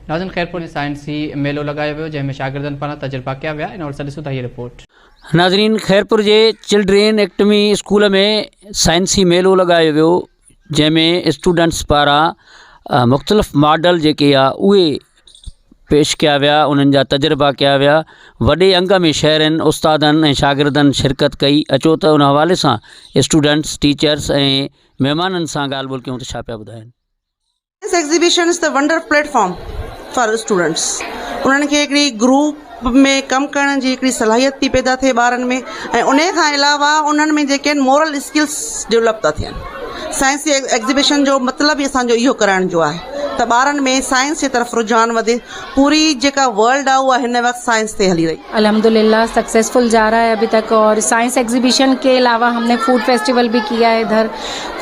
नाज़रीन, खैरपुर में साइंसी मेलो लगायो वियो जंहिंमें शागिर्दनि पारां तजुर्बा कया विया। इन वटि ॾिसूं था हीअ रिपोर्ट। नाज़रीन, खैरपुर जे चिल्ड्रेन एकेडमी स्कूल में साइंसी मेलो लगायो वियो जंहिंमें स्टूडेंट्स पारां मुख़्तलिफ़ मॉडल जेके आहे उहे पेश किया विया, उन्हनि जा तजुर्बा किया विया। वॾे अंग में शहरनि उस्तादनि ऐं शागिर्दनि शिरकत कई। अचो त उन हवाले सां स्टूडेंट्स, टीचर्स ऐं महिमाननि सां ॻाल्हि ॿोल कयूं त छा पिया ॿुधाइनि। This exhibition is the wonder platform for students. उन्हनि खे हिकिड़ी ग्रुप में कमु करण जी हिकिड़ी सलाहियत थी पैदा थिए ॿारनि में, ऐं उन खां अलावा उन्हनि में जेके आहिनि मोरल स्किल्स डेवलप था थियनि। साइंस एग्ज़िबिशन जो मतिलबु ई असांजो इहो करण जो आहे त ॿारनि में साइंस जी तरफ़ रुझान वधे। पूरी जेका वर्ल्ड आहे उहा हिन वक़्तु साइंस ते हली रही। अल्हम्दुलिल्लाह सक्सेसफुल जा रहा है अभी तक। और साइंस एग्जीबिशन के अलावा हमने फूड फेस्टिवल भी किया है। इधर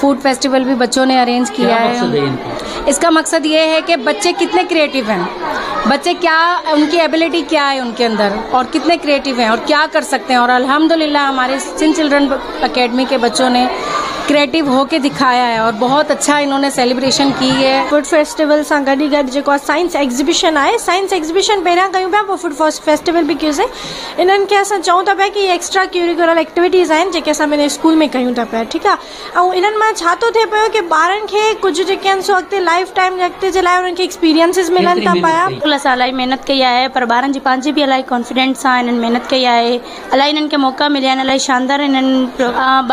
फूड फेस्टिवल भी बच्चों ने अरेंज किया है। इसका मकसद ये है कि बच्चे कितने क्रिएटिव हैं, बच्चे क्या, उनकी एबिलिटी क्या है उनके अंदर, और कितने क्रिएटिव हैं और क्या कर सकते हैं। और अल्हम्दुलिल्लाह हमारे सिंध चिल्ड्रन अकेडमी के बच्चों ने क्रिएटिव होके दिखाया है और बहुत अच्छा इन्होंने सेलिब्रेशन की है। फूड फेस्टिवल सां गॾु गॾु जेको साइंस एग्ज़िबिशन आहे, साइंस एग्ज़िबिशन पहिरियां कयूं पिया, पोइ फूड फेस्टिवल बि कयोसीं। इन्हनि खे असां चऊं था पिया कि एक्स्ट्रा क्यूरिकुलर एक्टिविटीज़ आहिनि जेके असां पंहिंजे स्कूल में कयूं था पिया, ठीकु आहे। ऐं इन्हनि मां छा थो थिए पियो कि ॿारनि खे कुझु जेके आहिनि सो अॻिते लाइफ टाइम अॻिते जे लाइ उन्हनि खे एक्सपीरियंसिस मिलनि था पिया। बिल्कुलु असां इलाही महिनत कई आहे, पर ॿारनि जी पंहिंजी बि इलाही कॉन्फिडेंस सां इन्हनि महिनत कई आहे। इलाही इन्हनि खे मौक़ा मिलिया आहिनि, इलाही शानदार इन्हनि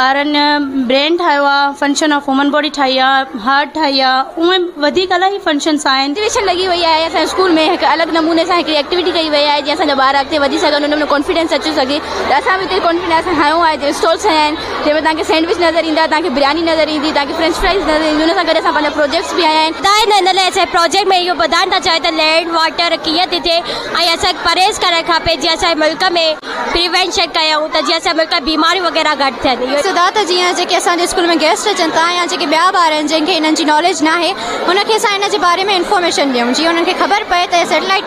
ॿारनि ब्रेन ठाहियो आहे, फंक्शन ऑफ ह्यूमन बॉडी ठाही आहे, हार्ट ठाही आहे, उहे वधीक इलाही फंक्शन्स आहिनि। एक्टिवेशन लगी वई आहे असांजे स्कूल में, हिकु अलॻि नमूने सां हिकिड़ी एक्टिविटी कई वई आहे जीअं असांजा ॿार अॻिते वधी सघनि, उन में कॉन्फिडेंस अची सघे। त असां बि हिते कॉन्फिडेंस हयो आहे। स्टॉल्स आहिनि जंहिंमें तव्हांखे सैंडविच नज़र ईंदा, तव्हांखे बिरयानी नज़र ईंदी, तव्हांखे फ्रेंच फ्राइज़ नज़र ईंदी। उन सां गॾु असां पंहिंजा प्रोजेक्ट्स बि आया आहिनि। हिन लाइ असांजे प्रोजेक्ट में इहो ॿुधाइण था चाहियूं त लैंड वाटर कीअं थी थिए ऐं असांखे परहेज़ करणु खपे जीअं असांजे मुल्क में प्रिवेंशन कयूं त जीअं असांजे मुल्क में बीमारियूं वग़ैरह घटि थियनि। सिद्धार्थ जीअं जेके असांजे स्कूल में गेस्ट अचनि था या जेके ॿिया ॿार आहिनि जंहिंखे हिननि जी नॉलेज न आहे, हुनखे असां हिन जे बारे में इंफॉर्मेशन ॾियूं जीअं हुननि खे ख़बर पए त सैटेलाइट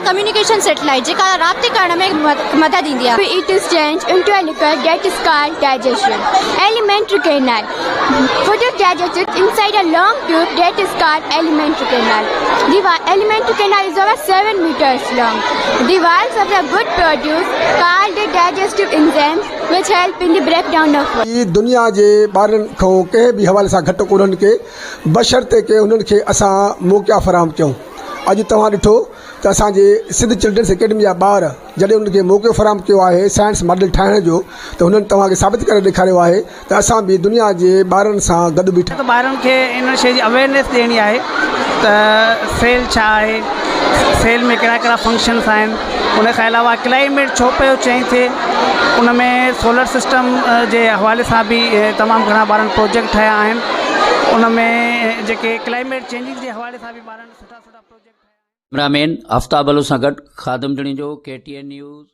कम्युनिकेशन सैटेलाइट जेका राब्ते करण में मदद ईंदी आहे। It is changed into a liquid that is called digestion. Alimentary canal. Food is digested inside a long tube that is called alimentary canal. The alimentary canal is over 7 meters long. The walls of the good produce called the digestive enzymes which help in the breakdown of food. ये दुनिया जे ॿारनि खां कंहिं बि हवाले सां घटि उन्हनि खे बशर्ते के उन्हनि खे असां मौक़ा फ़राहम कयूं। अॼु तव्हां ॾिठो त असांजे सिंध चिल्ड्रन्स अकेडमी जा ॿार जॾहिं उन्हनि खे मौक़ो फ़राहम कयो आहे साइंस मॉडल ठाहिण जो, त हुननि तव्हांखे साबित करे ॾेखारियो आहे त असां बि दुनिया जे ॿारनि सां गॾु बीठा। त ॿारनि खे इन शइ जी अवेयरनेस ॾियणी आहे त सेल छा आहे, सेल में कहिड़ा कहिड़ा फंक्शन्स आहिनि। उन खां अलावा क्लाइमेट छो पियो चेंज थिए, उन में सोलर सिस्टम जे हवाले सां बि तमामु घणा ॿारनि प्रोजेक्ट ठाहिया आहिनि। उन में जेके क्लाइमेट चेंजिंग जे हवाले सां बि ॿारनि सुठा प्रोजेक्ट। कैमरामैन आफ्ताब अलो सां गॾु ख़ादम जणी जो KTN न्यूज़।